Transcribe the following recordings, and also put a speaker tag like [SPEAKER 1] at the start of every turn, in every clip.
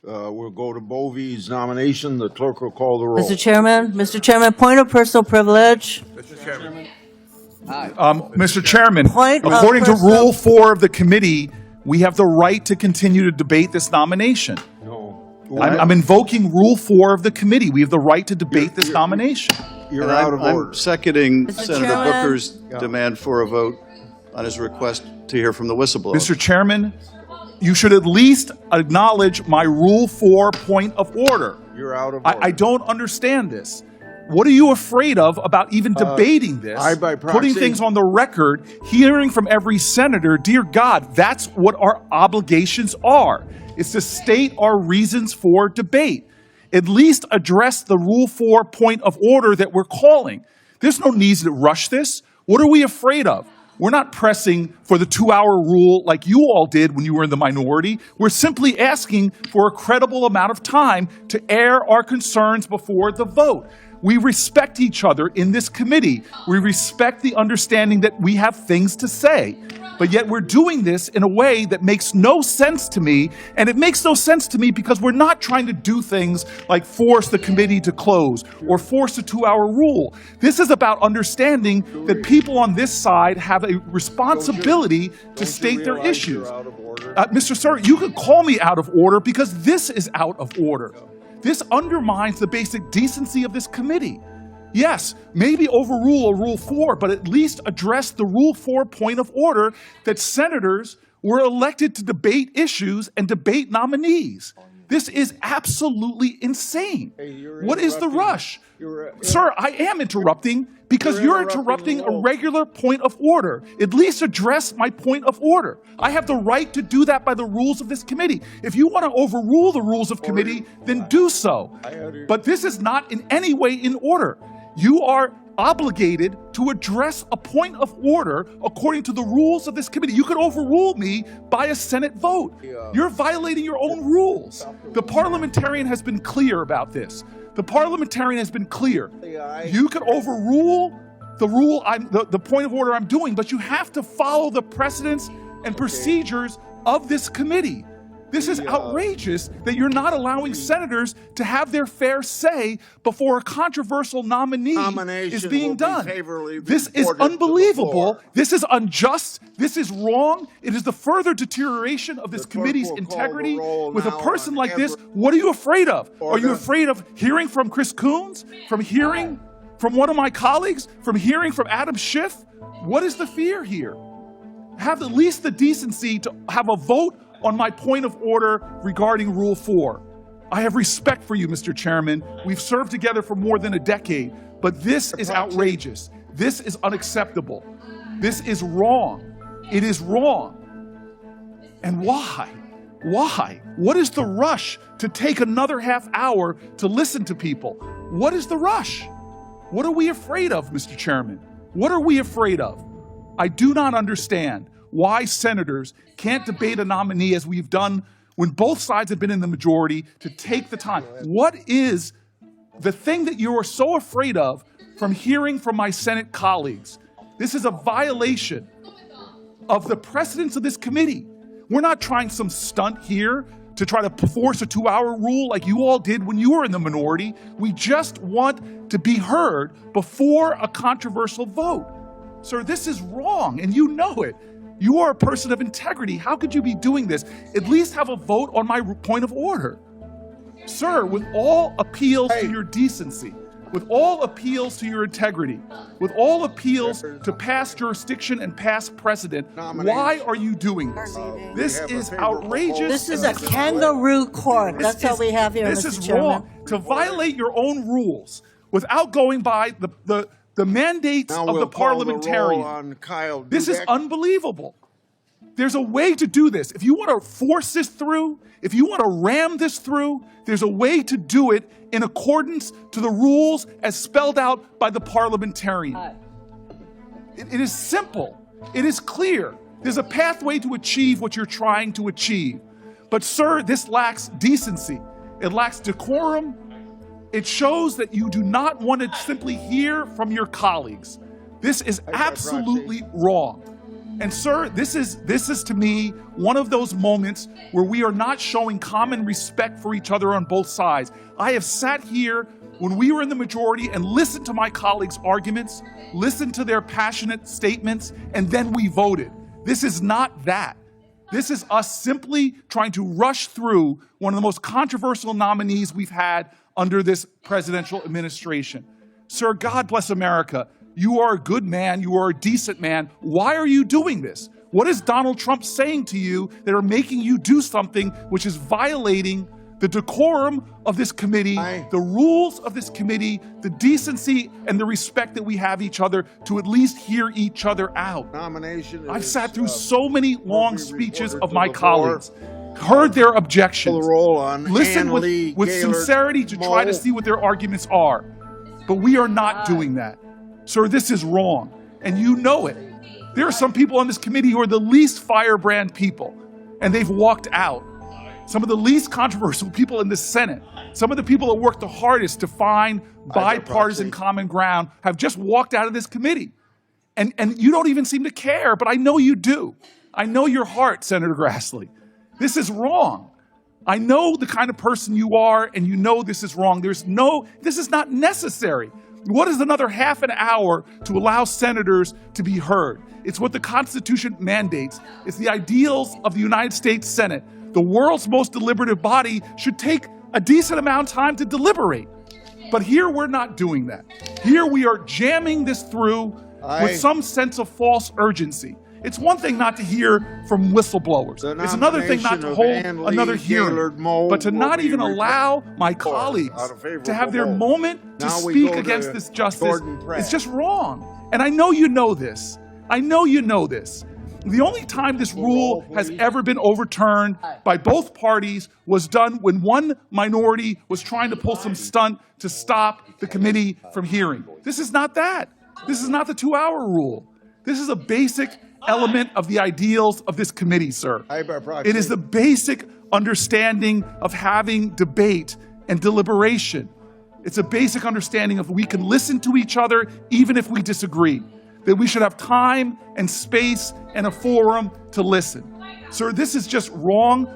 [SPEAKER 1] We'll go to Bovey's nomination. The clerk will call the roll.
[SPEAKER 2] Mr. Chairman, point of personal privilege.
[SPEAKER 3] Mr. Chairman,
[SPEAKER 2] Point of
[SPEAKER 3] according to
[SPEAKER 2] personal-
[SPEAKER 3] Rule 4 of the committee, we have the right to continue to debate this nomination.
[SPEAKER 1] No.
[SPEAKER 3] I'm invoking Rule 4 of the committee. We have the right to debate this nomination.
[SPEAKER 1] You're
[SPEAKER 4] And
[SPEAKER 1] out of order.
[SPEAKER 4] I'm seconding
[SPEAKER 2] Mr.
[SPEAKER 4] Senator
[SPEAKER 2] Chairman?
[SPEAKER 4] Booker's demand for a vote on his request to hear from the whistleblower.
[SPEAKER 3] Mr. Chairman, you should at least acknowledge my Rule 4 point of order.
[SPEAKER 1] You're out of order.
[SPEAKER 3] I don't understand this. What are you afraid of about even debating this?
[SPEAKER 1] I, by proxy-
[SPEAKER 3] putting things on the record, hearing from every senator, dear God, that's what our obligations are. It's to state our reasons for debate. At least address the Rule 4 point of order that we're calling. There's no need to rush this. What are we afraid of? We're not pressing for the 2-hour rule like you all did when you were in the minority. We're simply asking for a credible amount of time to air our concerns before the vote. We respect each other in this committee. We respect the understanding that we have things to say. But yet we're doing this in a way that makes no sense to me. And it makes no sense to me because we're not trying to do things like force the committee to close or force a 2-hour rule. This is about understanding that people on this side have a responsibility to state their
[SPEAKER 1] realize
[SPEAKER 3] issues.
[SPEAKER 1] you're out of order?
[SPEAKER 3] Mr. Sir, you could call me out of order because this is out of order. This undermines the basic decency of this committee. Yes, maybe overrule a Rule 4, but at least address the Rule 4 point of order that senators were elected to debate issues and debate nominees. This is absolutely insane.
[SPEAKER 1] Hey, you're
[SPEAKER 3] What is the
[SPEAKER 1] interrupting.
[SPEAKER 3] rush?
[SPEAKER 1] You're-
[SPEAKER 3] Sir, I am interrupting because
[SPEAKER 1] You're
[SPEAKER 3] you're
[SPEAKER 1] interrupting
[SPEAKER 3] interrupting
[SPEAKER 1] the
[SPEAKER 3] a
[SPEAKER 1] vote.
[SPEAKER 3] regular point of order. At least address my point of order. I have the right to do that by the rules of this committee. If you want to overrule the rules of committee, then do so. But this is not in any way in order. You are obligated to address a point of order according to the rules of this committee. You could overrule me by a Senate vote. You're violating your own rules. The parliamentarian has been clear about this. The parliamentarian has been clear. You could overrule the point of order I'm doing, but you have to follow the precedents and procedures of this committee. This is outrageous that you're not allowing senators to have their fair say before a controversial nominee is
[SPEAKER 1] Nomination
[SPEAKER 3] being
[SPEAKER 1] will be
[SPEAKER 3] done.
[SPEAKER 1] favorably
[SPEAKER 3] This is
[SPEAKER 1] reported to the
[SPEAKER 3] unbelievable.
[SPEAKER 1] floor.
[SPEAKER 3] This is unjust. This is wrong. It is the further deterioration of this
[SPEAKER 1] The clerk
[SPEAKER 3] committee's
[SPEAKER 1] will call the
[SPEAKER 3] integrity.
[SPEAKER 1] roll
[SPEAKER 3] With a
[SPEAKER 1] now
[SPEAKER 3] person
[SPEAKER 1] on
[SPEAKER 3] like this,
[SPEAKER 1] every-
[SPEAKER 3] what are you afraid of? Are you
[SPEAKER 1] Order.
[SPEAKER 3] afraid of hearing from Chris Coons? From hearing from one of my colleagues? From hearing from Adam Schiff? What is the fear here? Have at least the decency to have a vote on my point of order regarding Rule 4. I have respect for you, Mr. Chairman. We've served together for more than a decade, but this is outrageous. This is unacceptable. This is wrong. It is wrong. And why? Why? What is the rush to take another half hour to listen to people? What is the rush? What are we afraid of, Mr. Chairman? What are we afraid of? I do not understand why senators can't debate a nominee as we've done when both sides have been in the majority to take the time. What is the thing that you are so afraid of from hearing from my Senate colleagues? This is a violation of the precedents of this committee. We're not trying some stunt here to try to force a 2-hour rule like you all did when you were in the minority. We just want to be heard before a controversial vote. Sir, this is wrong, and you know it. You are a person of integrity. How could you be doing this? At least have a vote on my point of order. Sir, with all appeals to your decency, with all appeals to your integrity, with all appeals to past jurisdiction and past precedent, why are you doing this? This is outrageous.
[SPEAKER 2] This is
[SPEAKER 3] and
[SPEAKER 2] a kangaroo court.
[SPEAKER 3] this
[SPEAKER 2] That's all we have here,
[SPEAKER 3] This
[SPEAKER 2] Mr.
[SPEAKER 3] is
[SPEAKER 2] Chairman.
[SPEAKER 3] wrong. To violate your own rules without going by the mandates
[SPEAKER 1] Now
[SPEAKER 3] of
[SPEAKER 1] we'll
[SPEAKER 3] the
[SPEAKER 1] call the roll
[SPEAKER 3] parliamentarian.
[SPEAKER 1] on Kyle
[SPEAKER 3] This is
[SPEAKER 1] Dudek.
[SPEAKER 3] unbelievable. There's a way to do this. If you want to force this through, if you want to ram this through, there's a way to do it in accordance to the rules as spelled out by the parliamentarian. It is simple. It is clear. There's a pathway to achieve what you're trying to achieve. But sir, this lacks decency. It lacks decorum. It shows that you do not want to simply hear from your colleagues. This is absolutely wrong. And sir, this is to me one of those moments where we are not showing common respect for each other on both sides. I have sat here when we were in the majority and listened to my colleagues' arguments, listened to their passionate statements, and then we voted. This is not that. This is us simply trying to rush through one of the most controversial nominees we've had under this presidential administration. Sir, God bless America. You are a good man. You are a decent man. Why are you doing this? What is Donald Trump saying to you that are making you do something which is violating the decorum of this committee, the rules of this committee, the decency and the respect that we have each other to at least hear each other out?
[SPEAKER 1] Nomination.
[SPEAKER 3] I've sat through so many long speeches of my colleagues, heard their objections, listened with sincerity to try to see what their arguments are. But we are not doing that. Sir, this is wrong, and you know it. There are some people on this committee who are the least firebrand people, and they've walked out. Some of the least controversial people in the Senate, some of the people that worked the hardest to find bipartisan common ground have just walked out of this committee. And you don't even seem to care, but I know you do. I know your heart, Senator Grassley. This is wrong. I know the kind of person you are, and you know this is wrong. This is not necessary. What is another half an hour to allow senators to be heard? It's what the Constitution mandates. It's the ideals of the United States Senate. The world's most deliberative body should take a decent amount of time to deliberate. But here we're not doing that. Here we are jamming this through with some sense of false urgency. It's one thing not to hear from whistleblowers. It's another thing not to hold another hearing, but to not even allow my colleagues to have their moment to speak against this justice is just wrong. And I know you know this. I know you know this. The only time this rule has ever been overturned by both parties was done when one minority was trying to pull some stunt to stop the committee from hearing. This is not that. This is not the 2-hour rule. This is a basic element of the ideals of this committee, sir. It is the basic understanding of having debate and deliberation. It's a basic understanding of we can listen to each other even if we disagree, that we should have time and space and a forum to listen. Sir, this is just wrong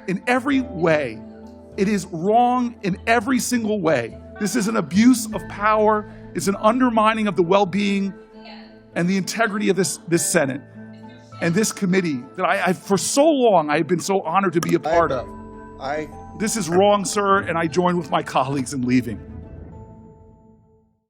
[SPEAKER 3] in every way. It is wrong in every single way. This is an abuse of power. It's an undermining of the well-being and the integrity of this Senate and this committee that I for so long, I've been so honored to be a part of. This is wrong, sir, and I join with my colleagues in leaving.